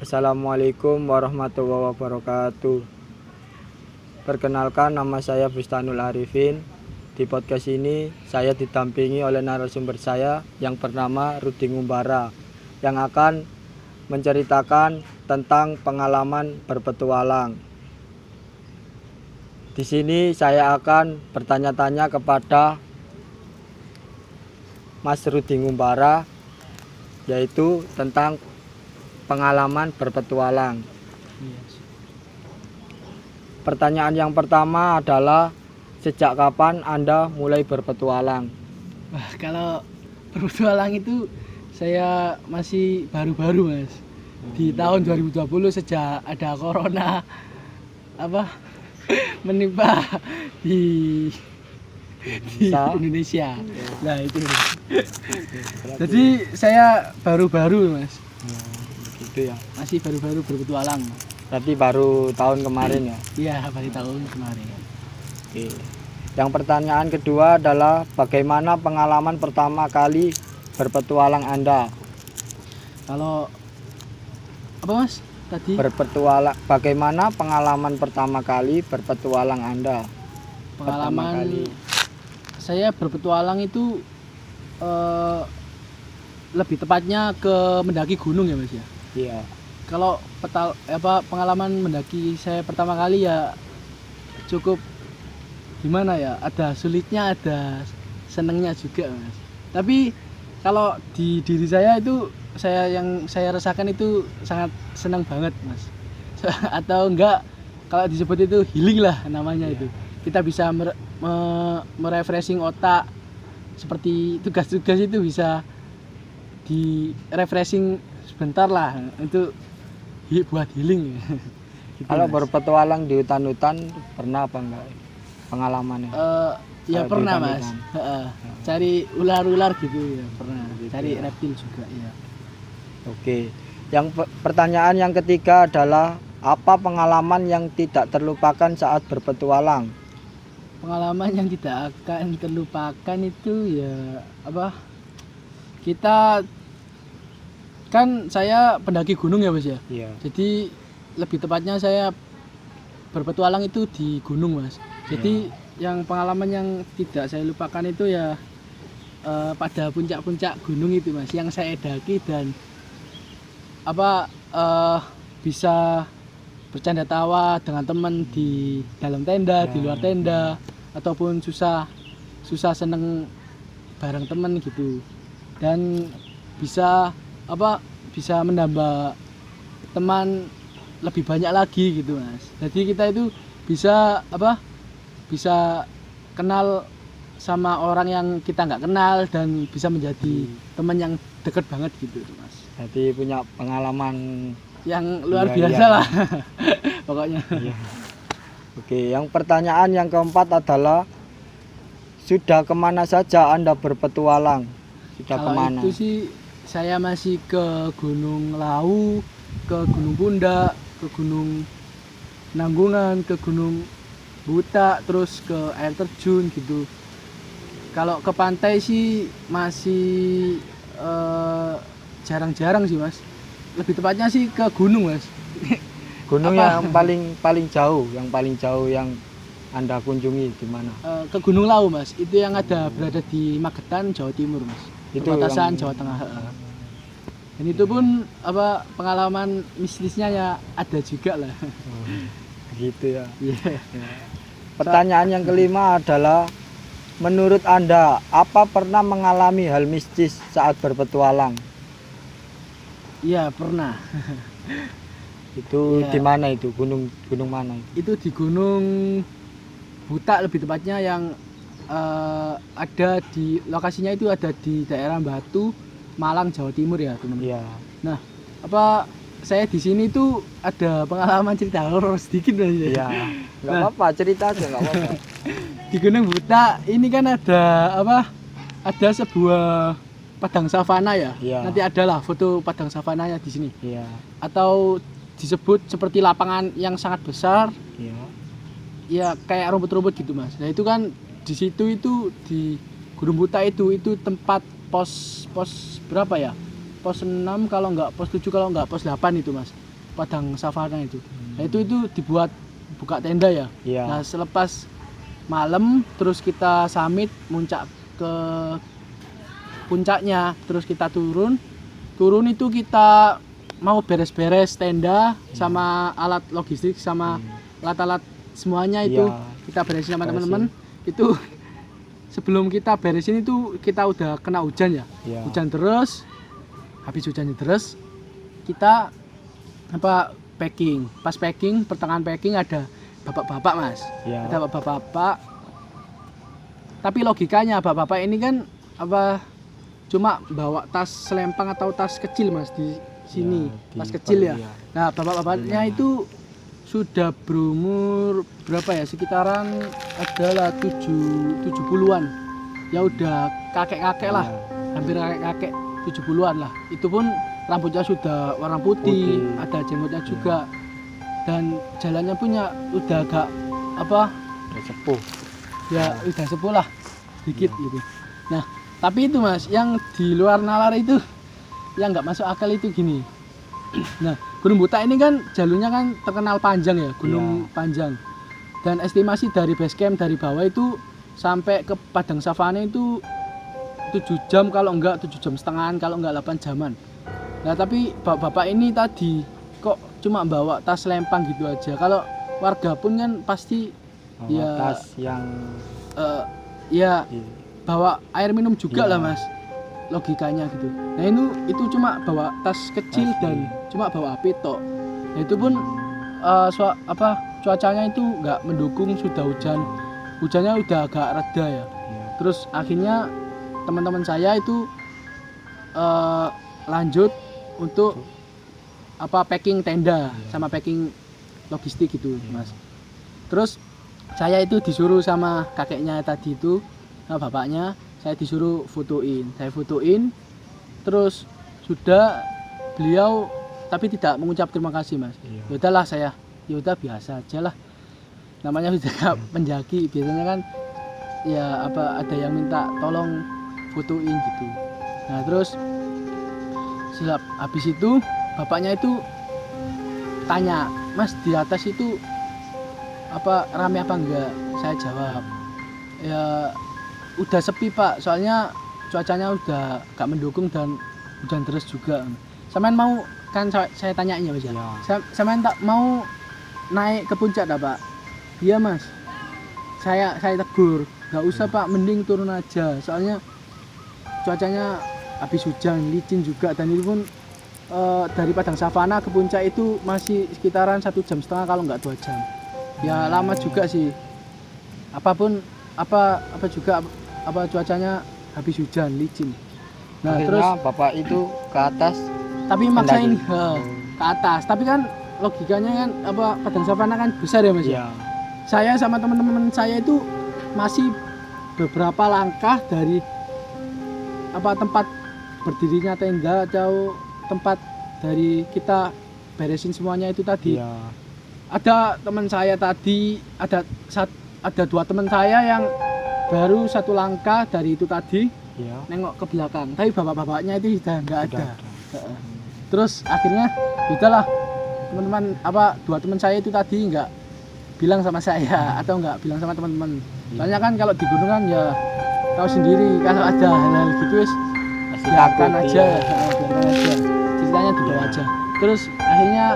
Assalamualaikum warahmatullahi wabarakatuh. Perkenalkan, nama saya Bustanul Arifin. Di podcast ini saya didampingi oleh narasumber saya yang bernama Rudi Ngumbara, yang akan menceritakan tentang pengalaman berpetualang. Di sini saya akan bertanya-tanya kepada Mas Rudi Ngumbara, yaitu tentang pengalaman berpetualang. Pertanyaan yang pertama adalah, sejak kapan Anda mulai berpetualang? Wah, kalau berpetualang itu saya masih baru-baru, Mas. Di tahun 2020 sejak ada corona menimpa di Indonesia. Nah, itu. Jadi saya baru-baru, Mas. Gitu ya. Masih baru-baru berpetualang. Berarti baru tahun kemarin ya? Iya, baru tahun kemarin. Oke. Yang pertanyaan kedua adalah, bagaimana pengalaman pertama kali berpetualang Anda? Kalau apa, Mas? Tadi Bagaimana pengalaman pertama kali berpetualang Anda? pengalaman saya berpetualang itu lebih tepatnya ke mendaki gunung ya, Mas ya. Iya. Kalau pengalaman mendaki saya pertama kali ya cukup gimana ya, ada sulitnya, ada senengnya juga, Mas. Tapi kalau di diri saya itu, yang saya rasakan itu sangat senang banget, Mas. Atau enggak, kalau disebut itu healing lah namanya. Itu kita bisa merefreshing otak, seperti tugas-tugas itu bisa di refreshing sebentar lah, itu buat healing. Gitu, Kalau Mas. berpetualang di hutan-hutan pernah apa enggak pengalamannya? Ya Kalau pernah, di Mas. hutan-hutan. Cari ular-ular gitu ya pernah. Gitu Cari ya. reptil juga ya. Oke. Yang pertanyaan yang ketiga adalah, apa pengalaman yang tidak terlupakan saat berpetualang? Pengalaman yang tidak akan terlupakan itu ya kita kan, saya pendaki gunung ya, Mas ya. Iya. Jadi lebih tepatnya saya berpetualang itu di gunung, Mas. Jadi yang pengalaman yang tidak saya lupakan itu ya pada puncak-puncak gunung itu, Mas, yang saya daki dan bisa bercanda tawa dengan teman di dalam tenda, di luar tenda, ataupun susah seneng bareng teman gitu. Dan bisa menambah teman lebih banyak lagi gitu, Mas. Jadi kita itu bisa kenal sama orang yang kita nggak kenal dan bisa menjadi teman yang dekat banget gitu, Mas. Jadi punya pengalaman Yang luar Iya, biasa iya. lah pokoknya. Iya. Oke, yang pertanyaan yang keempat adalah, sudah kemana saja Anda berpetualang? Sudah Kalau kemana? itu sih saya masih ke Gunung Lawu, ke Gunung Pundak, ke Gunung Nanggungan, ke Gunung Buta, terus ke air terjun gitu. Kalau ke pantai sih masih jarang-jarang sih, Mas. Lebih tepatnya sih ke gunung, Mas. Gunung Apa? yang paling jauh yang Anda kunjungi di mana? Ke Gunung Lawu, Mas. Itu yang berada di Magetan, Jawa Timur, Mas. Itu Perbatasan yang- Jawa Tengah. Dan itu pun pengalaman mistisnya ya ada juga lah. Gitu ya. Iya. Pertanyaan yang kelima adalah, menurut Anda, apa pernah mengalami hal mistis saat berpetualang? Iya, pernah. Itu Iya. di mana itu? Gunung mana itu? Itu di Gunung Buta lebih tepatnya, yang ada di lokasinya itu ada di daerah Batu, Malang, Jawa Timur ya, teman. Iya. Nah, saya di sini tuh ada pengalaman cerita horor sedikit, Mas. Iya. Enggak Nah. apa-apa, cerita aja enggak apa-apa. Di Gunung Buta ini kan ada ada sebuah padang savana ya. Iya. Nanti adalah foto padang savananya di sini. Iya. Atau disebut seperti lapangan yang sangat besar, Iya. ya kayak rumput-rumput gitu, Mas. Nah, itu kan di situ itu di Gunung Buta itu tempat pos berapa ya? Pos 6 kalau enggak, pos 7 kalau enggak, pos 8 itu, Mas. padang savana itu. Nah, itu dibuat buka tenda ya. Iya. Nah, selepas malam terus kita summit muncak ke puncaknya, terus kita turun itu kita mau beres-beres tenda sama alat logistik sama alat-alat semuanya itu Iya. kita beresin sama Beresin. teman-teman. Itu sebelum kita beresin itu kita udah kena hujan ya. Iya. Hujan terus, habis hujannya terus kita packing. Pas packing, pertengahan packing ada bapak-bapak Mas. Iya. Ada bapak-bapak. Tapi logikanya bapak-bapak ini kan cuma bawa tas selempang atau tas kecil Mas di sini, Ya, tas di kecil ya. iya. Nah, bapak-bapaknya itu sudah berumur berapa ya? Sekitaran adalah 70-an. Ya udah kakek-kakek lah. Iya. Hampir kakek-kakek 70-an lah. Itu pun rambutnya sudah warna putih, Putih. ada jenggotnya juga. Dan jalannya punya udah agak Udah sepuh. ya udah sepuh lah dikit gitu. Nah, tapi itu Mas, yang di luar nalar itu yang nggak masuk akal itu gini. Nah, Gunung Buta ini kan jalurnya kan terkenal panjang ya, gunung panjang. Dan estimasi dari base camp dari bawah itu sampai ke padang savana itu 7 jam kalau enggak 7 jam setengahan kalau enggak 8 jaman. Nah, tapi bapak-bapak ini tadi kok cuma bawa tas lempang gitu aja. Kalau warga pun kan pasti Bawa ya tas yang ya iya. bawa air minum juga Iya. lah Mas, logikanya gitu. Nah itu cuma bawa tas kecil Tas, dan cuma bawa api tok. Nah itu pun cuacanya itu nggak mendukung, sudah hujannya udah agak reda ya. Iya. Terus akhirnya teman-teman saya itu lanjut untuk packing tenda sama packing logistik gitu Mas. Terus saya itu disuruh sama kakeknya tadi itu, sama bapaknya, saya disuruh fotoin. Saya fotoin, terus sudah beliau tapi tidak mengucap terima kasih Mas. Iya. Ya udahlah saya, ya udah biasa aja lah. Namanya juga penjaki, biasanya kan ya ada yang minta tolong fotoin gitu. Nah terus habis itu bapaknya itu tanya, Mas di atas itu rame apa enggak? Saya jawab, ya udah sepi Pak, soalnya cuacanya udah gak mendukung dan hujan deras juga. Sampean mau kan saya tanyain ya Mas ya. Iya. Sampean tak mau naik ke puncak dah Pak? Iya Mas. Saya tegur, gak usah Pak, mending turun aja. Soalnya cuacanya habis hujan, licin juga, dan itu pun dari padang savana ke puncak itu masih sekitaran 1,5 jam kalau nggak 2 jam. Ya lama juga sih. Apapun juga cuacanya habis hujan, licin. Nah Akhirnya terus bapak itu ke atas. tapi maksain mendaki. ke atas. Tapi kan logikanya kan padang savana kan besar ya Mas. Iya. Saya sama teman-teman saya itu masih beberapa langkah dari tempat berdirinya tenda atau tempat dari kita beresin semuanya itu tadi. Iya. Ada teman saya tadi, ada 2 teman saya yang baru 1 langkah dari itu tadi Iya. nengok ke belakang, tapi bapak-bapaknya itu sudah nggak Sudah ada. Heeh. Terus akhirnya udahlah teman-teman 2 teman saya itu tadi nggak bilang sama saya atau nggak bilang sama teman-teman. Soalnya kan kalau di gunung kan ya tahu sendiri, kalau ada hal-hal gitu wis Pasti biarkan takut, aja, iya. biarkan aja, ceritanya di bawah aja. Terus akhirnya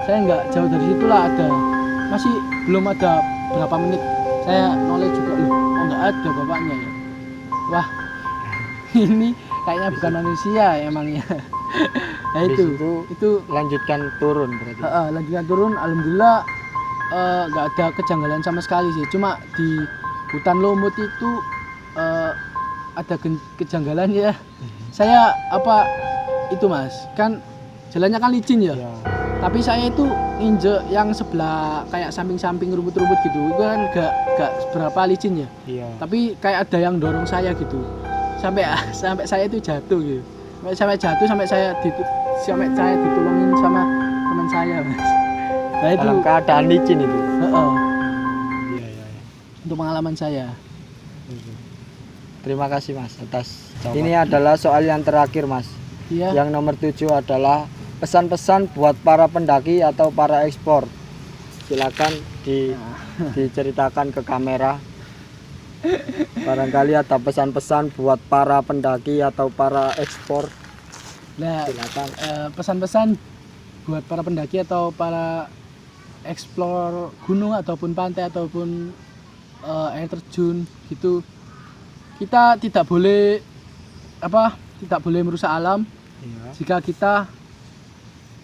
saya nggak jauh dari situ lah, masih belum ada berapa menit saya noleh juga, oh nggak ada bapaknya ya. Wah ini kayaknya bukan manusia emangnya. Nah Habis itu lanjutkan turun berarti. lanjutkan turun, alhamdulillah nggak ada kejanggalan sama sekali sih. Cuma di hutan lumut itu ada kejanggalan ya. Saya itu Mas, kan jalannya kan licin ya. Iya. Tapi saya itu injek yang sebelah kayak samping-samping rumput-rumput gitu. Itu kan gak seberapa licin ya. Iya. Tapi kayak ada yang dorong saya gitu. Sampai saya itu jatuh gitu. Sampai jatuh sampai saya ditolongin sama teman saya Mas. Nah itu Dalam keadaan licin itu. heeh, Iya, iya, iya. untuk pengalaman saya. Terima kasih Mas atas jawaban. Ini adalah soal yang terakhir Mas. Iya. Yang nomor 7 adalah pesan-pesan buat para pendaki atau para ekspor. Silakan diceritakan ke kamera. Barangkali ada pesan-pesan buat para pendaki atau para ekspor. Nah, Silakan. pesan-pesan buat para pendaki atau para eksplor gunung ataupun pantai ataupun air terjun gitu, kita tidak boleh merusak alam Iya. jika kita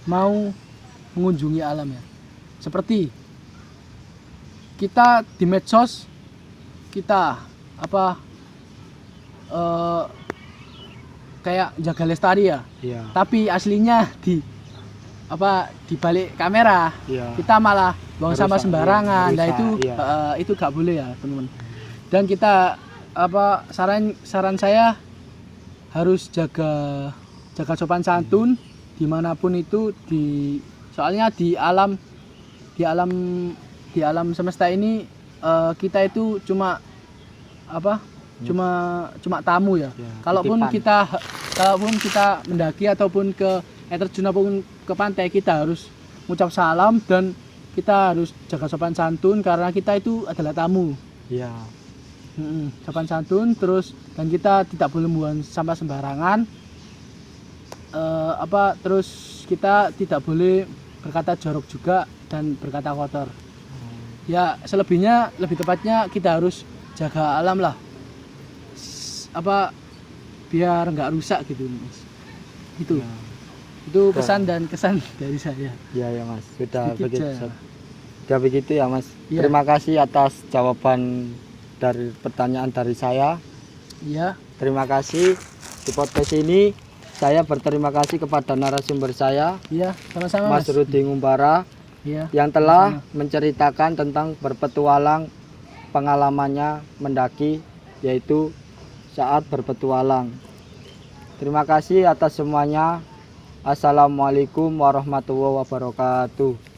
mau mengunjungi alam ya. Seperti kita di medsos kita kayak jaga lestari ya, Iya. tapi aslinya di balik kamera Iya. kita malah buang sampah Merusak, sembarangan. iya, Nah merusak, itu gak boleh ya teman-teman. Dan kita saran saya harus jaga sopan santun dimanapun itu, soalnya di alam semesta ini kita itu cuma tamu ya. Ya, Kalaupun titipan. kita mendaki ataupun ke air terjun ataupun ke pantai, kita harus mengucap salam dan kita harus jaga sopan santun karena kita itu adalah tamu. Iya. Sopan santun terus, dan kita tidak boleh membuang sampah sembarangan. Terus kita tidak boleh berkata jorok juga dan berkata kotor. Ya selebihnya, lebih tepatnya kita harus jaga alam lah, biar nggak rusak gitu Mas. Ya. Itu pesan dan kesan dari saya. Ya Mas, sudah Sedikit begitu. saja. Sudah begitu ya Mas. Iya. Terima kasih atas jawaban dari pertanyaan dari saya. Iya. Terima kasih. Di podcast ini saya berterima kasih kepada narasumber saya, Iya, sama-sama Mas Rudi Ngumbara, Iya. yang telah menceritakan tentang berpetualang pengalamannya mendaki, yaitu saat berpetualang. Terima kasih atas semuanya. Assalamualaikum warahmatullahi wabarakatuh.